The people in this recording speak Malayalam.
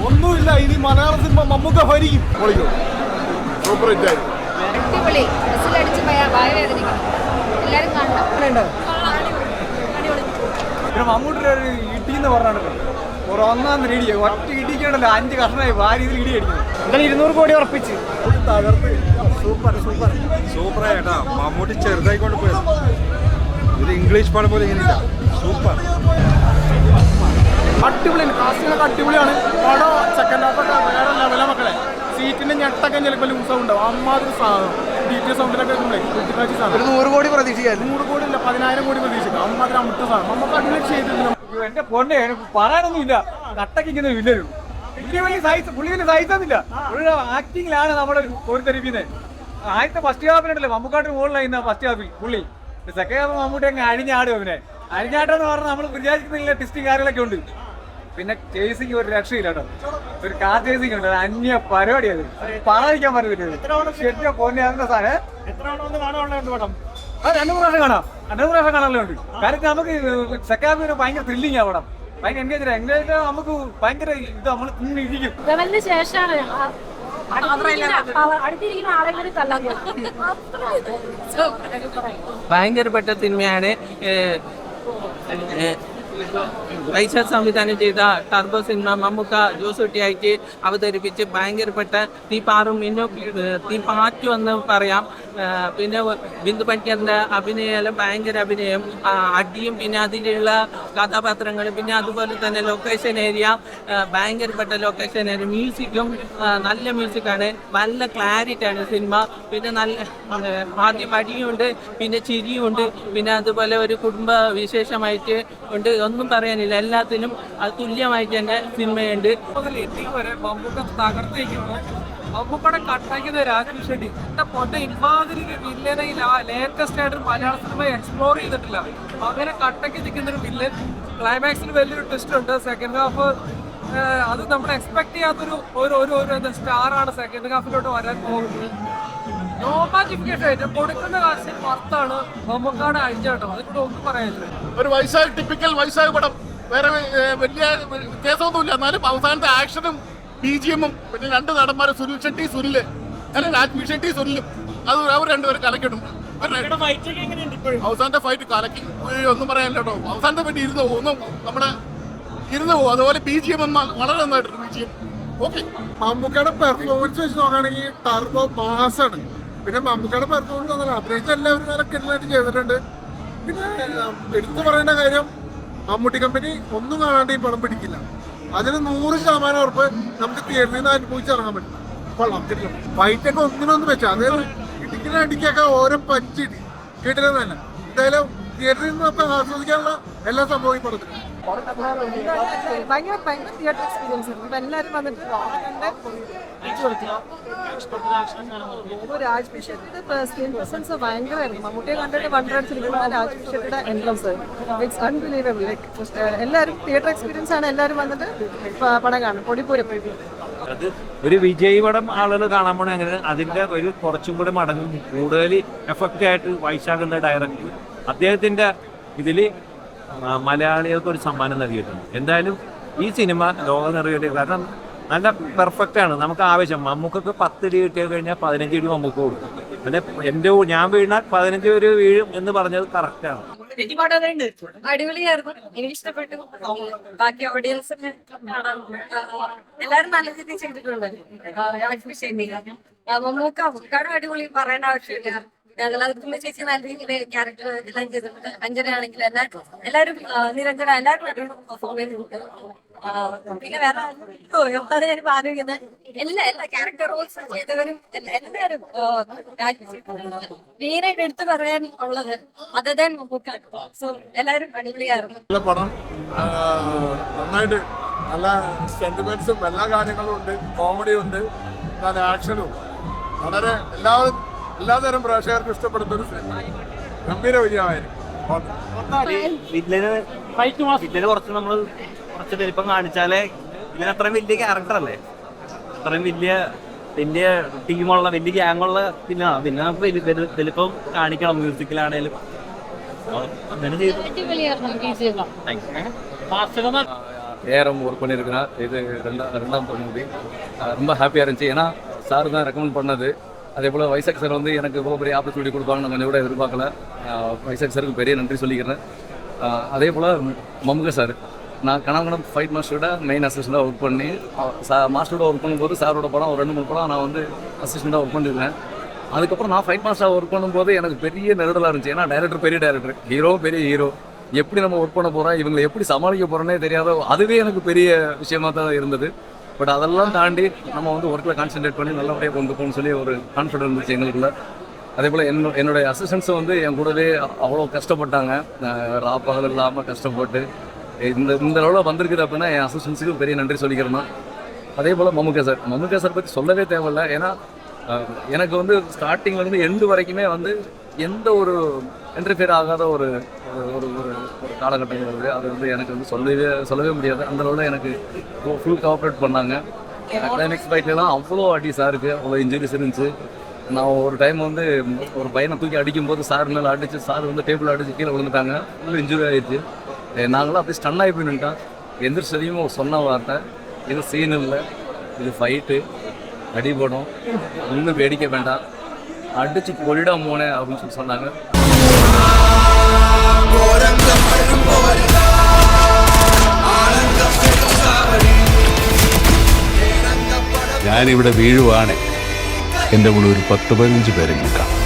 ഒന്നുമില്ല, ഇനി മലയാള സിനിമ മമ്മൂക്ക ഭരിക്കും. സൂപ്പർ ഹിറ്റ് ആയിരുന്നു. അടിപൊളി. ബസ്സിലടിച്ച് ഭയവേദനിക്കണം. എല്ലാവരും കാണണം. പിന്നെ മമ്മൂട്ടിയുടെ ഒരു ഇടി എന്ന് പറഞ്ഞാൽ ഒരു ഒന്നാം ഇടി, ഒറ്റ ഇടിക്കണ്ടല്ലോ 5 കഷ്ണമായി ആ രീതിയിൽ ഇടി അടിക്കുന്നു. എന്തായാലും 200 കോടി ഉറപ്പിച്ച് തകർത്ത്. സൂപ്പർ സൂപ്പർ സൂപ്പറായിട്ടാ. മമ്മൂട്ടി ചെറുതായിക്കൊണ്ട് പോയത്. ഇത് ഇംഗ്ലീഷ് പടം പോലെ ഇങ്ങനെയില്ല. സൂപ്പർ അടിപൊളിയാണ്. കാസ്റ്റിംഗൊക്കെ അടിപൊളിയാണ്. പടം സെക്കൻഡ് ഹാഫൊക്കെ വേറെ ലെവല മക്കളെ. സീറ്റിന്റെ ഞെട്ടൊക്കെ ചിലപ്പോൾ ലൂസ് ഉണ്ടാവും. അമ്മാതിരി സാധനം DTS സൗണ്ടിലൊക്കെ 100 കോടി പ്രതീക്ഷിക്കാൻ. 100 കോടി ഇല്ല, 10,000 കോടി പ്രതീക്ഷിക്കാം. അമ്മാതിരി അമിട്ട് സാധനം നമുക്ക് അടിപൊളി ചെയ്തിട്ടുണ്ട്. എന്റെ പൊന്നെ പറയാനൊന്നുമില്ല. കട്ടക്ക് ഇങ്ങനെ വില്ലരും വലിയ സൈസ്, പുള്ളി വലിയ സൈസൊന്നുമില്ല. പുള്ളിയുടെ ആക്ടിങ്ങിലാണ് നമ്മളെ കോരിത്തെരിപ്പിക്കുന്നത്. ആദ്യത്തെ ഫസ്റ്റ് ഹാഫിനുണ്ടല്ലോ മമ്മൂക്കാട്ടിന് മുകളിലായിരുന്നു ഫസ്റ്റ് ഹാഫിൽ പുള്ളി. സെക്കൻഡ് ഹാഫ് മമ്മൂട്ടി അങ്ങ് അഴിഞ്ഞാടും അവനെ. അഴിഞ്ഞാട്ടെന്ന് പറഞ്ഞാൽ നമ്മൾ വിചാരിക്കുന്നില്ല ടിസ്റ്റിംഗ് കാര്യങ്ങളൊക്കെ ഉണ്ട്. പിന്നെ ചേസിങ് ഒരു രക്ഷയില്ല കേട്ടോ. ഒരു കാർ ചേസിങ് ഉണ്ട്, അന്യ പരിപാടി. അത് പറയാതിരിക്കാൻ പറ്റത്തില്ല. ശരിക്കും പൊന്നെ അതിന്റെ സാധനം 2 പ്രാവശ്യം കാണാം. 2 പ്രാവശ്യം കാണാനുണ്ട്. കാരണം നമുക്ക് സെക്കൻഡ് ഹാഫ് ഭയങ്കര ത്രില്ലിങ് ആ പടം. ഭയങ്കര എൻഗേജ് നമുക്ക് ഭയങ്കര ഇത് നമ്മൾ ഇരിക്കും. ലെവലിന് ശേഷമാണ് അടുത്തിരിക്കുന്ന ആളുകൾ ഭയങ്കരപ്പെട്ട സിനിമയാണ്. വൈശാഖ് സംവിധാനം ചെയ്ത ടർബോ സിനിമ മമ്മൂക്ക ജോസൂട്ടിയായിട്ട് അവതരിപ്പിച്ച് ഭയങ്കരപ്പെട്ട തീപ്പാറ്റു എന്ന് പറയാം. പിന്നെ ബിന്ദു പണിക്കറിൻ്റെ അഭിനയം ഭയങ്കര അഭിനയം, അടിയും പിന്നെ അതിലുള്ള കഥാപാത്രങ്ങൾ, പിന്നെ അതുപോലെ തന്നെ ലൊക്കേഷൻ ഏരിയ ഭയങ്കരപ്പെട്ട ലൊക്കേഷൻ ഏരിയ. മ്യൂസിക്കും നല്ല മ്യൂസിക്കാണ്, നല്ല ക്ലാരിറ്റിയാണ് സിനിമ. പിന്നെ നല്ല ആദ്യം അടിയുണ്ട്, പിന്നെ ചിരിയുണ്ട്, പിന്നെ അതുപോലെ ഒരു കുടുംബ വിശേഷമായിട്ട് ഉണ്ട്. ഒന്നും പറയാനില്ല, എല്ലാത്തിലും അത് തുല്യമായിട്ട് തന്നെ സിനിമയുണ്ട്. മമ്മൂക്ക തകർത്തേക്കുന്നു. മമ്മൂക്കടെ കട്ടാക്കിയത് രാജേഷ് ഷെട്ടി. എന്റെ പൊന്നെ ഇമാതിരി വില്ലനെ ലേറ്റസ്റ്റ് ആയിട്ട് മലയാള സിനിമ എക്സ്പ്ലോർ ചെയ്തിട്ടില്ല. അങ്ങനെ കട്ടക്ക് നിൽക്കുന്ന ഒരു വില്ലൻ. ക്ലൈമാക്സിൽ വലിയൊരു ട്വിസ്റ്റ് ഉണ്ട്. സെക്കൻഡ് ഹാഫ് അത് നമ്മൾ എക്സ്പെക്ട് ചെയ്യാത്തൊരു ഒരു സ്റ്റാറാണ് സെക്കൻഡ് ഹാഫിലോട്ട് വരാൻ പോകുന്നത്. നോമാജിഫിക്കേഷൻ കൊടുക്കുന്ന കാശിന് വർത്താണ് മമ്മൂക്കാട് അഴിഞ്ഞാട്ടം. അതിനോട് ഒന്നും പറയാനില്ല. ഒരു വൈശാഖ് ടിപ്പിക്കൽ വൈശാഖ് പടം. വേറെ വലിയ വ്യത്യാസമൊന്നുമില്ല. എന്നാലും അവസാനത്തെ ആക്ഷനും BGM-ഉം പിന്നെ 2 നടന്മാരും സുനിൽ ഷെട്ടി സുനില് അല്ല രാജ്മി ഷെട്ടി സുനിലും അത് അവർ 2 പേര് കലക്കിടും. അവസാനത്തെ ഫൈറ്റ് കലക്കി. ഒന്നും പറയാനില്ല കേട്ടോ. അവസാനത്തെ പറ്റി ഇരുന്ന് പോകും, ഒന്നും നമ്മുടെ ഇരുന്ന് പോകും. അതുപോലെ BGM വളരെ നന്നായിട്ടുണ്ട്. BGM okay. മമ്മൂക്കയുടെ പെർഫോമൻസ് വെച്ച് നോക്കുകയാണെങ്കിൽ ടർബോ മാസാണ്. പിന്നെ മമ്മൂക്കയുടെ പെർഫോമൻസ് ഒന്നല്ല, അഭിനയിച്ച എല്ലാവരും നല്ല കിടലായിട്ട് ചെയ്തിട്ടുണ്ട്. പിന്നെ എടുത്തു പറയേണ്ട കാര്യം, മമ്മൂട്ടി കമ്പനി ഒന്നും കാണാണ്ട് ഈ പടം പിടിക്കില്ല. അതിന് 100% ഉറപ്പ് നമുക്ക് തിയേറ്ററിൽ നിന്ന് അനുഭവിച്ചിറങ്ങാൻ പറ്റും. കൊള്ളാം, കിട്ടില്ല. ഫൈറ്റൊക്കെ ഒന്നിനൊന്നും വെച്ചാൽ അതായത് ഇടിക്കുന്ന അടിക്കൊക്കെ ഓരോ പഞ്ചിടി കിട്ടില്ലെന്ന് തന്നെ. എന്തായാലും തിയേറ്ററിൽ നിന്ന് നമുക്ക് ആസ്വദിക്കാനുള്ള എല്ലാ സംഭവവും ഈ പടത്തിലും. ഭയങ്കര തിയേറ്റർ എക്സ്പീരിയൻസ് ആണ്. ഇപ്പം എല്ലാവരും വന്നിട്ട് രാജ്മി ഷെട്ടിയുടെ സ്ക്രീൻ പ്രസൻസ് ഭയങ്കരമായിരുന്നു. മമ്മൂട്ടിയെ കണ്ടിട്ട് വണ്ടടിച്ചിരിക്കുന്ന രാജ്മി ഷെട്ടിയുടെ എൻട്രൻസ് ഇറ്റ്സ് അൺബിലീവബിൾ. എല്ലാവരും തിയേറ്റർ എക്സ്പീരിയൻസ് ആണ്. എല്ലാവരും വന്നിട്ട് പടം കാണും. പൊടിപ്പൂരം അത് ഒരു വിജയ് പടം ആളുകൾ കാണാൻ പോണേ. അങ്ങനെ അതിന്റെ ഒരു കുറച്ചും കൂടെ മടങ്ങും കൂടുതൽ എഫക്റ്റ് ആയിട്ട് വൈശാഖ് എന്ന ഡയറക്ടർ അദ്ദേഹത്തിന്റെ ഇതില് മലയാളികൾക്ക് ഒരു സമ്മാനം നൽകിയിട്ടുണ്ട്. എന്തായാലും ഈ സിനിമ ലോകം നിറയട്ടെ. കാരണം നല്ല പെർഫെക്റ്റ് ആണ്. നമുക്ക് ആവശ്യം മമ്മൂക്കൊക്കെ 10 അടി കിട്ടിയ കഴിഞ്ഞാൽ 15 അടി മമ്മൂക്ക് കൊടുക്കും. പിന്നെ ഞാൻ വീണാൽ 15 പേര് വീഴും എന്ന് പറഞ്ഞത് കറക്റ്റാണ്. അടിപൊളിയായിരുന്നു. എനിക്ക് ഇഷ്ടപ്പെട്ടു. ബാക്കി ഓഡിയൻസിന് എല്ലാരും നല്ല രീതിയിൽ ചെയ്തിട്ടുണ്ട്. മമ്മൂക്കാട് അടിപൊളി പറയേണ്ട ആവശ്യമില്ല. ഞങ്ങളെ ചേച്ചി നല്ല രീതിയിൽ ക്യാരക്ടർ എല്ലാം ചെയ്തിട്ടുണ്ട്. അഞ്ജന എല്ലാവരും നിരഞ്ജന എല്ലാവരും അടിപൊളി പെർഫോം ചെയ്തിട്ടുണ്ട്. പിന്നെ വേറെ ഞാൻ ആലോചിക്കുന്നത് എല്ലാ ക്യാരക്ടർ റോൾസ് ചെയ്തവരും എല്ലാവരും മെയിനായിട്ട് എടുത്തു പറയാൻ ഉള്ളത് അതേ മമ്മൂക്ക. സോ എല്ലാവരും അടിപൊളിയായിരുന്നു. നല്ല പടം, നന്നായിട്ട് നല്ല സെന്റിമെന്റ്സും എല്ലാ കാര്യങ്ങളും ഉണ്ട്. കോമഡി ഉണ്ട്, നല്ല ആക്ഷനും വളരെ എല്ലാതരം പ്രേക്ഷകർക്ക് ഇഷ്ടപ്പെടുന്ന ഒരു സിനിമ. ഗംഭീര വിജയമായിരിക്കും. വില്ലന് കുറച്ച് വലിപ്പം കാണിച്ചാലേ ഇതിന് അത്രയും വലിയ ക്യാരക്ടർ അല്ലേ, അത്രയും വലിയ ടീമുള്ള വലിയ ഗ്യാങ്ങുള്ള പിന്നെ നമുക്ക് വലിപ്പം കാണിക്കണം. മ്യൂസിക്കിലാണേലും അങ്ങനെ ചെയ്തു. ஏஆர்எம் ஒர்க் பண்ணியிருக்கிறேன். இது ரெண்டாம் மூவி. ரொம்ப ஹாப்பியாக இருந்துச்சு. ஏன்னா சார் தான் ரெக்கமெண்ட் பண்ணது. அதே போல் வைசாக் சார் வந்து எனக்கு இவ்வளோ பெரிய ஆப்பர்ச்சுனிட்டி கொடுப்பாங்க நான் கொஞ்சம் கூட எதிர்பார்க்கல. வைசாக் சாருக்கு பெரிய நன்றி சொல்லிக்கிறேன். அதே போல் மம்முக சார், நான் கணவன் ஃபைட் மாஸ்டரோட மெயின் அசிஸ்டண்ட்டாக ஒர்க் பண்ணி மாஸ்டரோட ஒர்க் பண்ணும்போது சாரோட படம் ஒரு 2-3 படம் நான் வந்து அசிஸ்டண்ட்டாக ஒர்க் பண்ணியிருக்கேன். அதுக்கப்புறம் நான் ஃபைட் மாஸ்டராக ஒர்க் பண்ணும்போது எனக்கு பெரிய நெருடலாக இருந்துச்சு. ஏன்னா டைரக்டர் பெரிய டைரக்டர், ஹீரோ பெரிய ஹீரோ, எப்படி நம்ம ஒர்க் பண்ண போகிறோம், இவங்களை எப்படி சமாளிக்க போகிறோன்னே தெரியாத, அதுவே எனக்கு பெரிய விஷயமா தான் இருந்தது. பட் அதெல்லாம் தாண்டி நம்ம வந்து ஒர்க்கில் கான்சென்ட்ரேட் பண்ணி நல்லபடியாக கொண்டு போகணும்னு சொல்லி ஒரு கான்ஃபிடன்ஸ் இருந்துச்சு எங்களுக்குள்ள. அதே போல் என்னுடைய அசிஸ்டன்ஸும் வந்து என் கூடவே அவ்வளோ கஷ்டப்பட்டாங்க. ராப்பகல் இல்லாமல் கஷ்டப்பட்டு இந்த அளவில் வந்திருக்குது அப்படின்னா என் அசிஸ்டன்ஸுக்கு பெரிய நன்றி சொல்லிக்கிறேன். அதே போல் மம்முக சார் பற்றி சொல்லவே தேவையில்லை. ஏன்னா எனக்கு வந்து ஸ்டார்டிங்லேருந்து எண்டு வரைக்குமே வந்து எந்த ஒரு இன்டர்ஃபியர் ஆகாத ஒரு ஒரு ஒரு காலகட்டங்கள் இருக்குது. அது வந்து எனக்கு வந்து சொல்லவே முடியாது. அந்த அளவில் எனக்கு ஃபுல் கோஆப்ரேட் பண்ணாங்க. கிளைமேக்ஸ் ஃபைட்லாம் அவ்வளோ அடி சாருக்கு, அவ்வளோ இன்ஜுரிஸ் இருந்துச்சு. நான் ஒரு டைம் வந்து ஒரு பையனை தூக்கி அடிக்கும்போது சார் மேலே அடிச்சு, சார் வந்து டேபிள் அடிச்சு கீழே விழுந்துட்டாங்க. ஃபுல் இன்ஜுரி ஆகிடுச்சு. நாங்களாம் அப்படியே ஸ்டன் ஆகி போயிட்டான். எந்திரிச்சதையும் சொன்ன வார்த்தை, இது சீன் இல்லை, இது ஃபைட்டு, அடிபடும், ஒன்றும் வேடிக்கை வேண்டாம், அடிச்சு கொள்ளிட மூணு அப்படின்னு சொல்லி சொன்னாங்க. ഞാനിവിടെ വീഴുവാണ്. എൻ്റെ കൂടെ ഒരു 10-15 പേരെങ്കിലും കാണും.